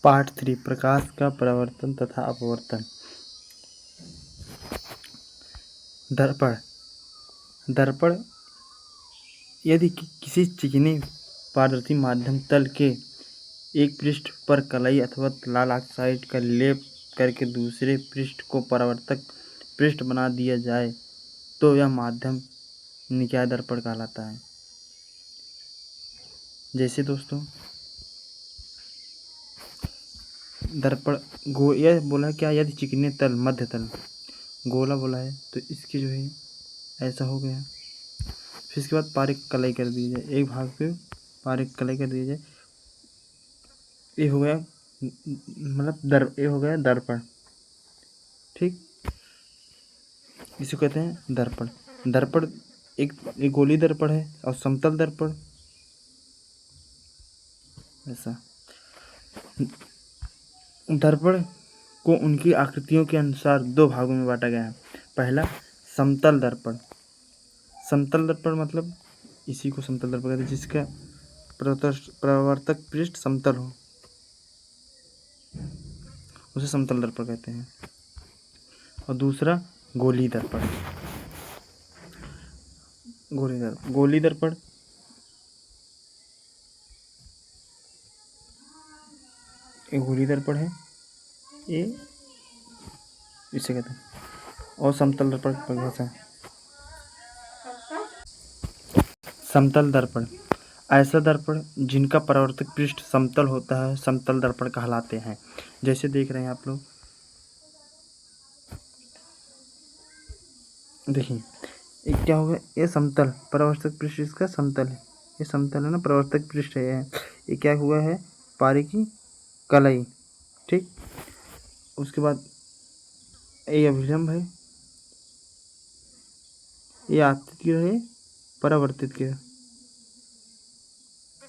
Part 3 प्रकाश का परावर्तन तथा अपवर्तन। दर्पण। दर्पण यदि किसी चिकने पारदर्शी माध्यम तल के एक पृष्ठ पर कलई अथवा लाल ऑक्साइड का लेप करके दूसरे पृष्ठ को परावर्तक पृष्ठ बना दिया जाए तो यह माध्यम निकाय दर्पण कहलाता है। जैसे दोस्तों दर्पण यह बोला क्या, यदि चिकने तल मध्य तल गोला बोला है तो इसके जो है ऐसा हो गया। फिर इसके बाद पारिक कलई कर दी जाए, एक भाग पे पारिक कलई कर दी जाए, ये हो गया मतलब ये हो गया दर्पण। ठीक, इसे कहते हैं दर्पण। दर्पण एक गोली दर्पण है और समतल दर्पण ऐसा। दर्पण को उनकी आकृतियों के अनुसार दो भागों में बांटा गया है। पहला समतल दर्पण। समतल दर्पण मतलब इसी को समतल दर्पण कहते हैं जिसका परावर्तक पृष्ठ समतल हो, उसे समतल दर्पण कहते हैं। और दूसरा गोली दर्पण। गोली दर्पण एक गोली दर्पण है, ये इसे कहते हैं। और समतल दर्पण परिभाषा। समतल दर्पण ऐसा दर्पण जिनका परावर्तक पृष्ठ समतल होता है समतल दर्पण कहलाते हैं। जैसे देख रहे हैं आप लोग, देखिए ये क्या होगा, ये समतल परावर्तक पृष्ठ इसका समतल है, ये समतल है ना, परावर्तक पृष्ठ है ये क्या हुआ है, पारे की कलई। ठीक, उसके बाद ये अभिलंब है, ये आपतित किरण है, परावर्तित किरण।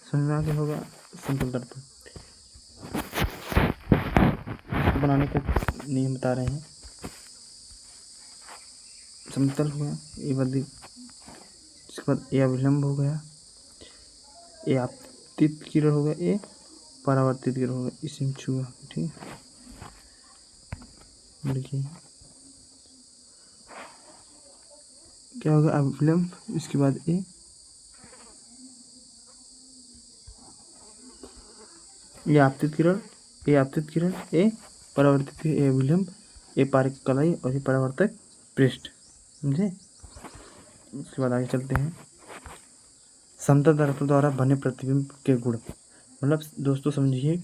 समझ में आ गया होगा समतल दर्पण बनाने का नियम बता रहे हैं। समतल हो गया, ये बदी, इसके बाद ये अभिलंब हो गया, ये आपतित किरण हो गया, ये परावर्तित किरण हो गया, इसी छुआ। ठीक है, देखिए क्या होगा, अभिलंब, इसके बाद ये आपतित किरण, ये आपतित किरण, ये परावर्तित किरण, ये अभिलंब, ये पारिक कलई और ये परावर्तक पृष्ठ। समझे। उसके बाद आगे चलते हैं। समतल दर्पण द्वारा बने प्रतिबिंब के गुण। मतलब दोस्तों समझिए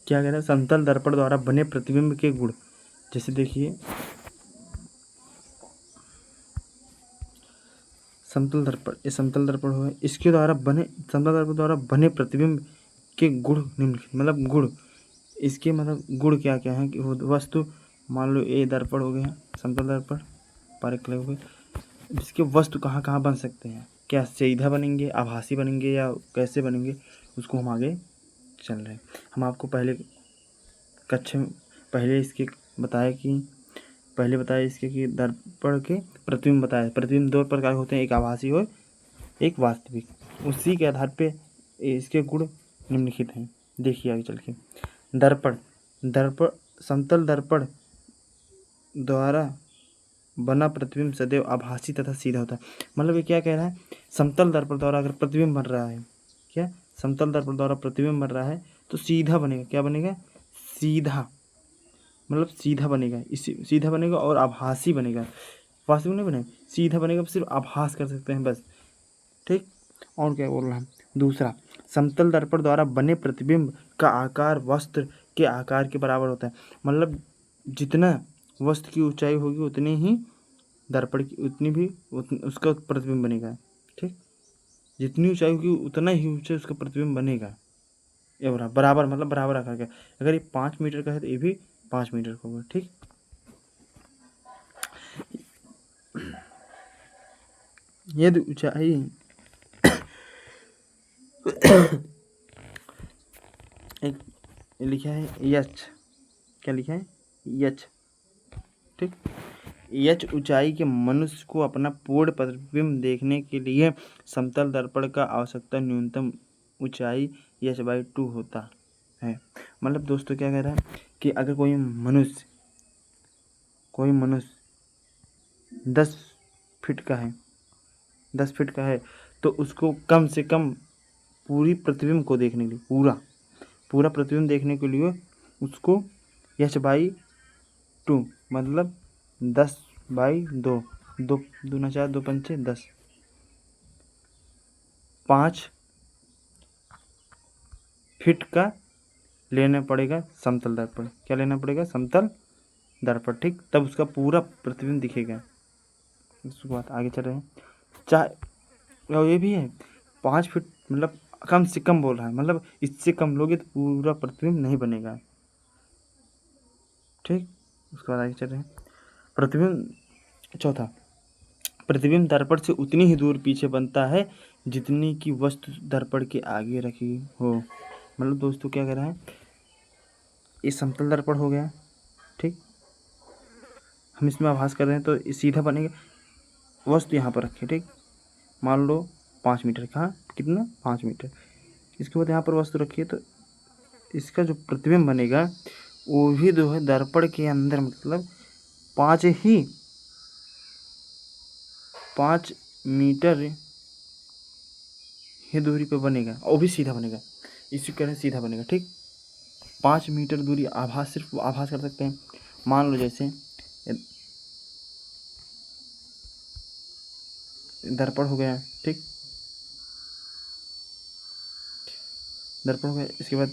क्या कह रहा है, समतल दर्पण द्वारा बने प्रतिबिंब के गुण। जैसे देखिए समतल दर्पण, ये समतल दर्पण हो, इसके द्वारा बने, समतल दर्पण द्वारा बने प्रतिबिंब के गुण निम्नलिखित। मतलब गुण, इसके मतलब गुण क्या क्या है कि वस्तु, मान लो ये दर्पण हो गया समतल दर्पण, पारिक हो गए, इसके वस्तु कहाँ कहाँ बन सकते हैं, क्या सीधा बनेंगे, आभासी बनेंगे या कैसे बनेंगे, उसको हम आगे चल रहे हैं। हम आपको पहले कक्षा में पहले इसके बताया कि पहले बताया इसके कि दर्पण के प्रतिबिंब बताया। प्रतिबिंब दो प्रकार होते हैं, एक आभासी और एक वास्तविक। उसी के आधार पे इसके गुण निम्नलिखित हैं। देखिए आगे चल के। दर्पण, दर्पण समतल दर्पण द्वारा बना प्रतिबिंब सदैव आभासी तथा सीधा होता है। मतलब ये क्या कह रहा है, समतल दर्पण द्वारा अगर प्रतिबिंब बन रहा है, क्या समतल दर्पण द्वारा प्रतिबिंब बन रहा है तो सीधा बनेगा। क्या बनेगा, सीधा, मतलब सीधा बनेगा, इसी सीधा बनेगा और आभासी बनेगा, वास्तविक नहीं बनेगा, सीधा बनेगा, सिर्फ आभास कर सकते हैं बस। ठीक, और क्या बोल रहा है। दूसरा, समतल दर्पण द्वारा बने प्रतिबिंब का आकार वस्त्र के आकार के बराबर होता है। मतलब जितना वस्त्र की ऊंचाई होगी उतनी ही दर्पण की उतनी भी उसका प्रतिबिंब बनेगा। ठीक, जितनी ऊंचाई होगी उतना ही ऊंचा उसका प्रतिबिंब बनेगा। ये बराबर, मतलब बराबर आकार का। अगर ये 5 मीटर का है तो ये भी 5 मीटर का होगा। ठीक, यदि ऊंचाई एक लिखा है यच, क्या लिखा है, यच। ठीक, यच ऊंचाई के मनुष्य को अपना पूर्ण प्रतिबिंब देखने के लिए समतल दर्पण का आवश्यकता न्यूनतम ऊंचाई h/2 होता है। मतलब दोस्तों क्या कह रहा है कि अगर कोई मनुष्य 10 फीट का है 10 फीट का है तो उसको कम से कम पूरी प्रतिबिंब को देखने के लिए पूरा प्रतिबिंब देखने के लिए उसको h/2 मतलब 10/2 दो दूना 4 दो पंचे 10 5 फीट का लेना पड़ेगा समतल दर्पण। क्या लेना पड़ेगा? समतल दर्पण। ठीक, तब उसका पूरा प्रतिबिंब दिखेगा। उसके बाद आगे चल रहे हैं। चाहे और ये भी है 5 फीट मतलब कम से कम बोल रहा है, मतलब इससे कम लोगे तो पूरा प्रतिबिंब नहीं बनेगा। ठीक, उसके बाद आगे चल रहे हैं। प्रतिबिंब चौथा, प्रतिबिंब दर्पण से उतनी ही दूर पीछे बनता है जितनी की वस्तु दर्पण के आगे रखी हो। मतलब दोस्तों क्या कह रहा है, ये समतल दर्पण हो गया। ठीक, हम इसमें आभास कर रहे हैं तो सीधा बनेगा। वस्तु यहाँ पर रखी, ठीक, मान लो 5 मीटर, कहाँ कितना 5 मीटर। इसके बाद यहाँ पर वस्तु रखी है तो इसका जो प्रतिबिंब बनेगा वो भी जो है दर्पण के अंदर मतलब 5 मीटर ही दूरी पर बनेगा और भी सीधा बनेगा। इसी तरह सीधा बनेगा। ठीक, 5 मीटर दूरी सिर्फ आभास कर सकते हैं। मान लो जैसे दर्पण हो गया। ठीक, दर्पण हो गया। इसके बाद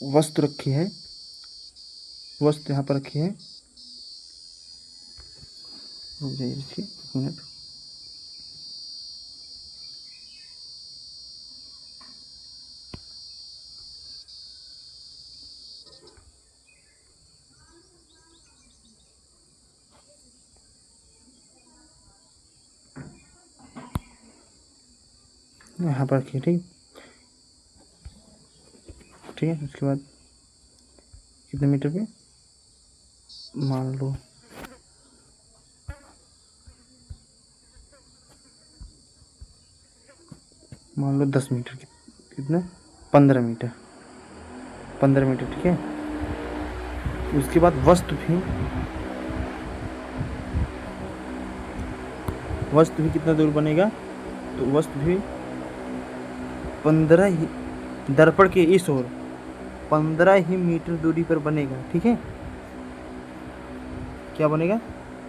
वस्तु रखी है, वस्तु यहाँ पर रखी है। रुक जाइए देखिए 1 मिनट। यहाँ पर रखिए। ठीक, ठीक है। उसके बाद कितने मीटर पे, मान लो मान लो 10 मीटर, कितना 15 मीटर, 15 मीटर। ठीक है, उसके बाद वस्तु भी कितना दूर बनेगा, तो वस्तु भी 15 ही दर्पण के इस ओर 15 ही मीटर दूरी पर बनेगा। ठीक है, क्या बनेगा?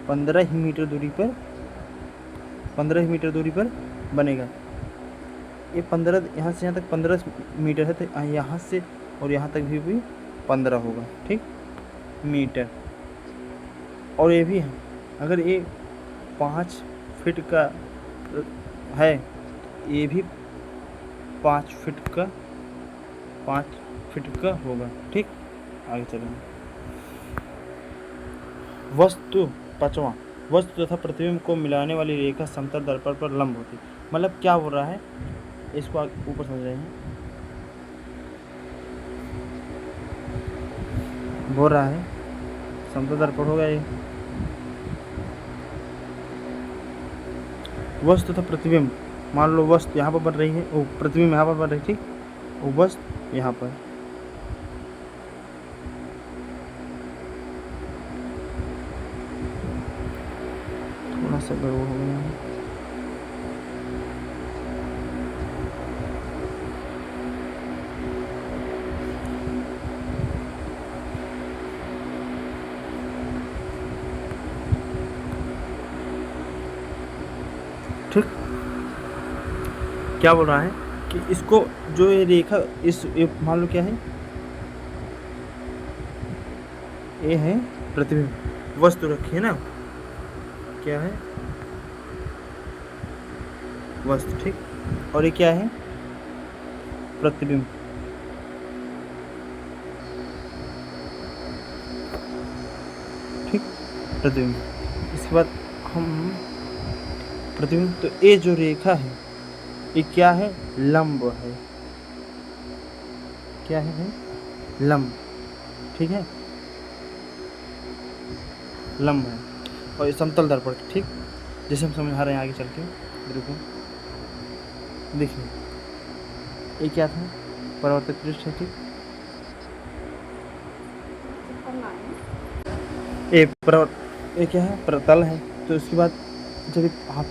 15 ही मीटर दूरी पर बनेगा। ये 15 यहाँ से यहाँ तक 15 मीटर है तो यहाँ से और यहाँ तक भी 15 होगा। ठीक, मीटर। और ये भी है, अगर ये 5 फीट का है, ये भी 5 फीट का होगा। ठीक, आगे चलेंगे। वस्तु पांचवा, वस्तु तथा प्रतिबिंब को मिलाने वाली रेखा समतल दर्पण पर लंब होती। मतलब क्या बोल रहा है, इसको ऊपर समझ रहे हैं। बोल रहा है समतल दर्पण होगा ये, वस्तु तथा प्रतिबिंब। मान लो वस्तु यहाँ पर बन रही है, वो प्रतिबिंब यहाँ पर बन रही है। ठीक, वो वस्तु यहाँ पर, थोड़ा सा गड़बड़ हो गया है। ठीक, क्या बोल रहा है कि इसको जो ये रेखा मान लो क्या है, ये है प्रतिबिंब, वस्तु रखी है ना, क्या है वस्तु। ठीक, और ये क्या है प्रतिबिंब। ठीक, प्रतिबिंब। इसके बाद हम प्रतिबिंब, तो ये जो रेखा है ये क्या है, लंब है। क्या है लंब। ठीक है, लंब है और ये समतल दर्पण। ठीक, जैसे हम समझा रहे हैं आगे चल के, देखो देखिए ये क्या था, परावर्तक पृष्ठ है, ठीक। ये क्या है, प्रतल है। तो उसके बाद जब आप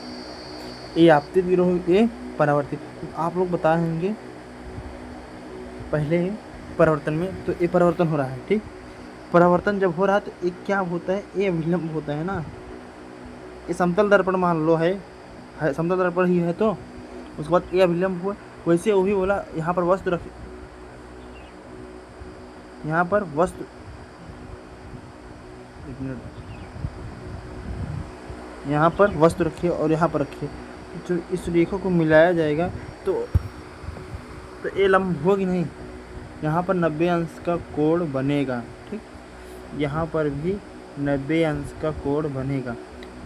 ये आपतित गिरोह, ये परावर्तित, तो आप लोग बताए होंगे पहले परावर्तन में, तो ये परावर्तन हो रहा है, ठीक। परावर्तन जब हो रहा है तो ये क्या होता है, ये अभिलंब होता है ना। ये समतल दर्पण मान लो है समतल दर्पण ही है, तो उसके बाद ये अभिलंब हुआ। वैसे वो भी बोला यहाँ पर वस्तु रख, यहाँ पर वस्तु, एक मिनट, यहाँ पर वस्तु रखिए और यहाँ पर रखिए, जो इस रेखा को मिलाया जाएगा तो ये लंब होगी नहीं। यहाँ पर 90 अंश का कोण बनेगा, ठीक। यहाँ पर भी 90 अंश का कोण बनेगा,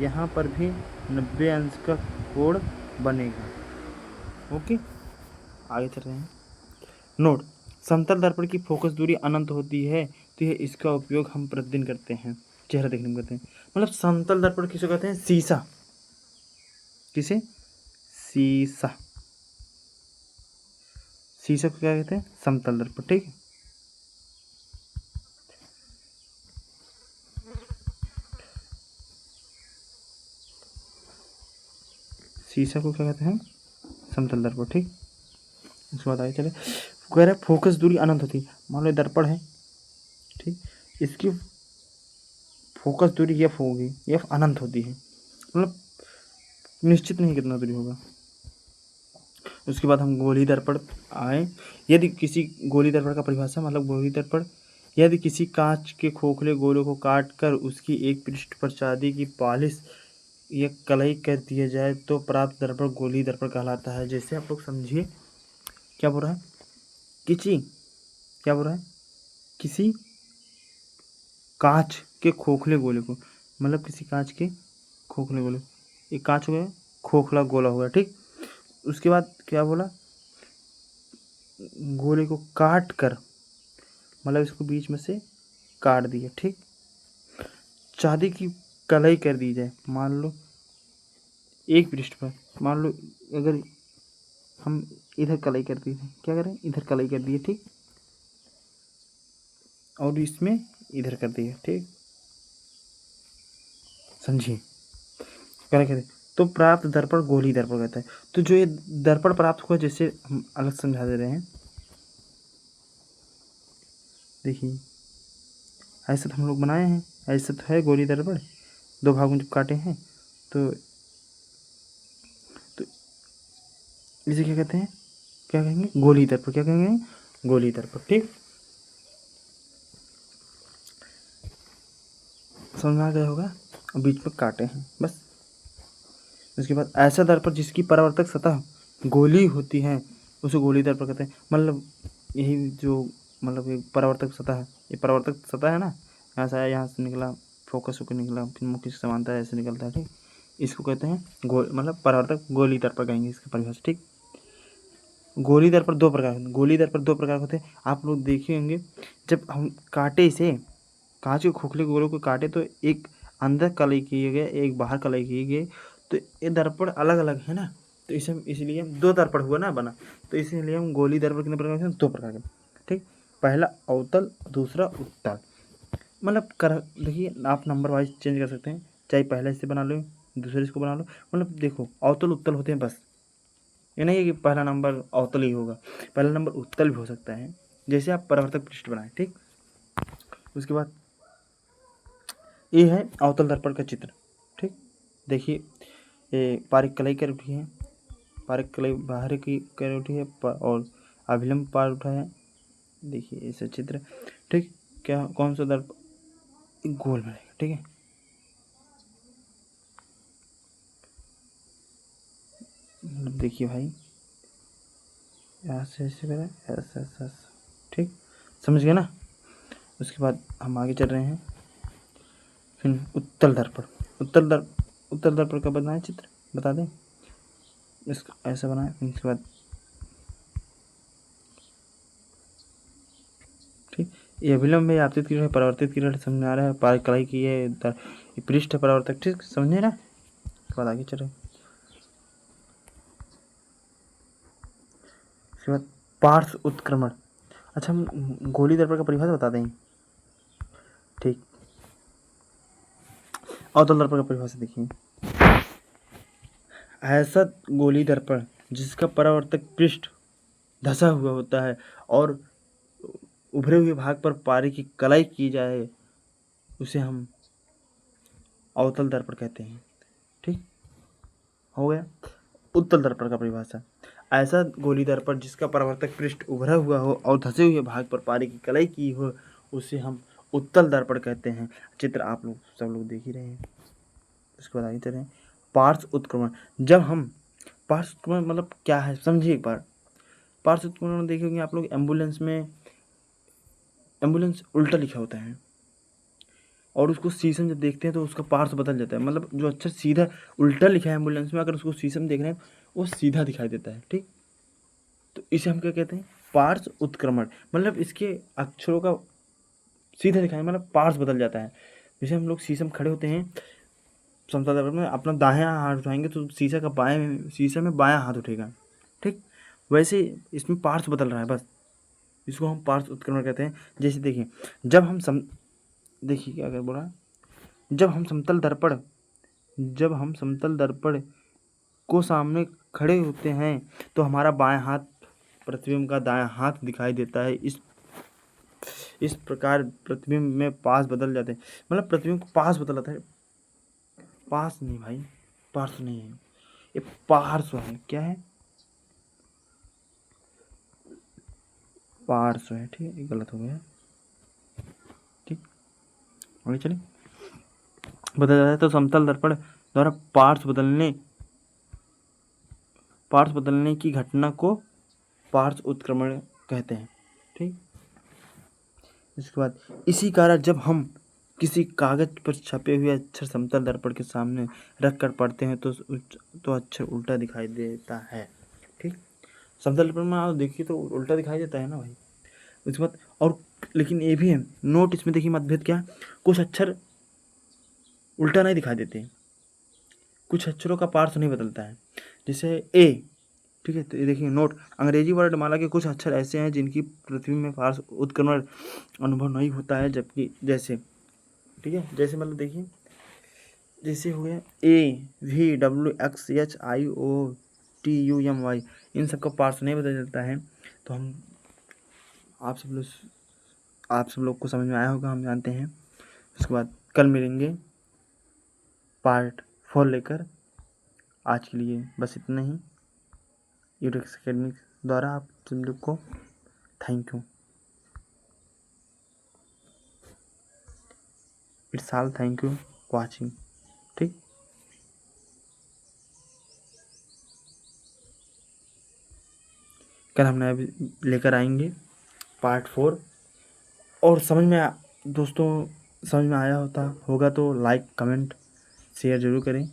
यहाँ पर भी 90 अंश का कोण बनेगा। ओके, आगे चल रहे हैं। नोट, समतल दर्पण की फोकस दूरी अनंत होती है, तो यह इसका उपयोग हम प्रतिदिन करते हैं, चेहरा देखने में करते हैं। मतलब समतल दर्पण किसे कहते हैं, शीशा। किसे, शीशा। शीशा को क्या कहते हैं, समतल दर्पण, ठीक है। शीशा को क्या कहते हैं, समतल दर्पण, ठीक। उसके बाद आगे चले, कह रहे फोकस दूरी अनंत होती है। मान लो दर्पण है, ठीक, इसकी फोकस दूरी एफ होगी, एफ अनंत होती है, मतलब निश्चित नहीं कितना दूरी होगा। उसके बाद हम गोली दर्पण आए। यदि किसी गोली दर्पण का परिभाषा, मतलब गोली दर्पण, यदि किसी कांच के खोखले गोले को काट कर उसकी एक पृष्ठ पर चांदी की पॉलिश या कलई कर दिया जाए तो प्राप्त दर्पण गोली दर्पण कहलाता है। जैसे आप लोग समझिए, क्या बोल रहा है, क्या बोल रहा है, किसी कांच के खोखले गोले को, मतलब किसी कांच के खोखले गोले, एक कांच हो गया, खोखला गोला हो गया, ठीक। उसके बाद क्या बोला, गोले को काट कर, मतलब इसको बीच में से काट दिया, ठीक। चांदी की कलई कर दी जाए, मान लो एक पृष्ठ पर, मान लो अगर हम इधर कलई कर दी, क्या करें, इधर कलई कर दिए, ठीक, और इसमें इधर कर दिए, ठीक, समझिए, क्या कहते हैं, तो प्राप्त दर्पण गोली दर्पण कहता है। तो जो ये दर्पण प्राप्त हुआ, जैसे हम अलग समझा दे रहे हैं, देखिए ऐसे तो हम लोग बनाए हैं, ऐसे तो है गोली दर्पण, दो भागों में जब काटे हैं, तो इसे क्या कहते हैं, क्या कहेंगे, गोली दर्पण, क्या कहेंगे, गोली दर्पण, ठीक। समझ में आ गया होगा, बीच में काटे हैं बस। उसके बाद ऐसा दर्पण जिसकी परावर्तक सतह गोली होती है उसे गोली दर्पण कहते हैं। मतलब यही जो, मतलब ये परावर्तक सतह है, ये परावर्तक सतह है ना, यहाँ से आया, यहाँ से निकला, फोकस होकर निकला, फिर मुख्य समानता ऐसे निकलता है, ठीक। इसको कहते हैं मतलब परावर्तक गोली दर्पण कहेंगे इसका परिभाषा, ठीक। गोली दर्पण दो प्रकार, गोली दर्पण दो प्रकार होते हैं, आप लोग देखे होंगे। जब हम काटे इसे, कांच के खोखले गोलों को काटे, तो एक अंदर कलई किए गए, एक बाहर कलई किए गए, तो ये दर्पण अलग अलग है ना। तो इसे इसलिए हम दो दर्पण हुआ ना बना, तो इसीलिए हम गोली दर्पण कितने प्रकार के, दो प्रकार के, ठीक। पहला अवतल, दूसरा उत्तल। मतलब कर देखिए, आप नंबर वाइज चेंज कर सकते हैं, चाहे पहले इससे बना लो, दूसरे इसको बना लो। मतलब देखो, अवतल उत्तल होते हैं बस, ये नहीं है कि पहला नंबर अवतल ही होगा, पहला नंबर उत्तल भी हो सकता है, जैसे आप परावर्तक पृष्ठ बनाए, ठीक। उसके बाद ये है अवतल दर्पण का चित्र, ठीक। देखिए, ये पारिक कलई कर उठी है, पारिक कलई बाहर की कर उठी है, और अभिलंब पार उठा है। देखिए ऐसा चित्र, ठीक। क्या, कौन सा दर्पण गोल बनेगा, ठीक है। देखिए भाई, यहाँ से ऐसे करें, ऐसा ऐसा ऐसा, ठीक, समझ गए ना। उसके बाद हम आगे चल रहे हैं, फिर उत्तल दर्पण। उत्तल दर्पण का बनाए चित्र, बता दें, इसको ऐसा बनाए, फिर इसके बाद, ठीक। ये अभिलंब है, आपतित किरण है, परावर्तित किरण समझ में आ रहा है, पार कलाई की है, पृष्ठ परावर्तक, ठीक, समझे ना। उसके बाद आगे चले, उसके बाद पार्श्व उत्क्रमण। अच्छा, हम गोली दर्पण का परिभाषा बता दें। ठीक, अवतल दर्पण का परिभाषा देखिए। ऐसा गोली दर्पण जिसका परावर्तक पृष्ठ धंसा हुआ होता है और उभरे हुए भाग पर पारी की कलाई की जाए, उसे हम अवतल दर्पण कहते हैं। ठीक हो गया। उत्तल दर्पण का परिभाषा, ऐसा गोली दर्पण जिसका परावर्तक पृष्ठ उभरा हुआ हो और धंसे हुए भाग पर पारी की कलाई की हो, उसे हम उत्तल दर्पण कहते हैं। चित्र आप लोग सब लोग देख ही रहे हैं, इसको बता ही चले। पार्श्व उत्क्रमण, जब हम पार्श्व उत्क्रमण मतलब क्या है समझिए एक बार। पार्श्व उत्क्रमण देखेंगे आप लोग, एम्बुलेंस में एम्बुलेंस उल्टा लिखा होता है और उसको शीशम जब देखते हैं तो उसका पार्श्व बदल जाता है। मतलब जो अक्षर सीधा उल्टा लिखा है एम्बुलेंस में, अगर उसको शीशम देख रहे हैं वो सीधा दिखाई देता है। ठीक, तो इसे हम क्या कहते हैं, पार्श्व उत्क्रमण। मतलब इसके अक्षरों का सीधा दिखाई मतलब पार्श्व बदल जाता है। जैसे हम लोग शीशम खड़े होते हैं समतल दर्पण में, अपना दाहिना हाथ उठाएंगे तो शीशा का शीशे में बायां हाथ उठेगा। ठीक, वैसे इसमें पार्श्व बदल रहा है बस, इसको हम पार्श्व उत्क्रमण कहते हैं। जैसे देखिए, जब हम देखिए क्या अगर बोला, जब हम समतल दर्पण को सामने खड़े होते हैं तो हमारा बायां हाथ प्रतिबिंब का दायां हाथ दिखाई देता है। इस प्रकार प्रतिबिंब में पास बदल जाते हैं। मतलब प्रतिबिंब को पास बदल जाता है। पास नहीं भाई, पार्श्व नहीं है, ये पार्श्व है। क्या है, पार्श्व है। ठीक है, गलत हो गया। ठीक, आगे चलिए। बदल जाता है तो समतल दर्पण द्वारा पार्श्व बदलने की घटना को पार्श्व उत्क्रमण कहते हैं। ठीक, इसके बाद इसी कारण जब हम किसी कागज पर छपे हुए अक्षर समतल दर्पण के सामने रख कर पढ़ते हैं तो अक्षर उल्टा दिखाई देता है। ठीक, समतल दर्पण में आप देखिए तो उल्टा दिखाई देता है ना भाई। उसके बाद और लेकिन ये भी है नोट, इसमें देखिए मतभेद क्या, कुछ अक्षर उल्टा नहीं दिखाई देते, कुछ अक्षरों का पार्श्व नहीं बदलता है, जैसे ए। ठीक है, तो ये देखिए नोट, अंग्रेजी वर्णमाला के कुछ अक्षर ऐसे हैं जिनकी पृथ्वी में पार्श्व उत्क्रमण अनुभव नहीं होता है, जबकि जैसे, ठीक है, जैसे मतलब देखिए, जैसे हो गया AVWXHIOTUMY, इन सबका पार्श्व नहीं बदल जाता है। तो हम आप सब लोग को समझ में आया होगा, हम जानते हैं। उसके बाद कल मिलेंगे पार्ट 4 लेकर। आज के लिए बस इतना ही। यूटेक्स अकेडमी द्वारा आप सब लोग को thank you. It's all, thank you watching. ठीक, कल हम नया लेकर आएंगे पार्ट 4। और दोस्तों समझ में आया होगा तो लाइक कमेंट शेयर ज़रूर करें।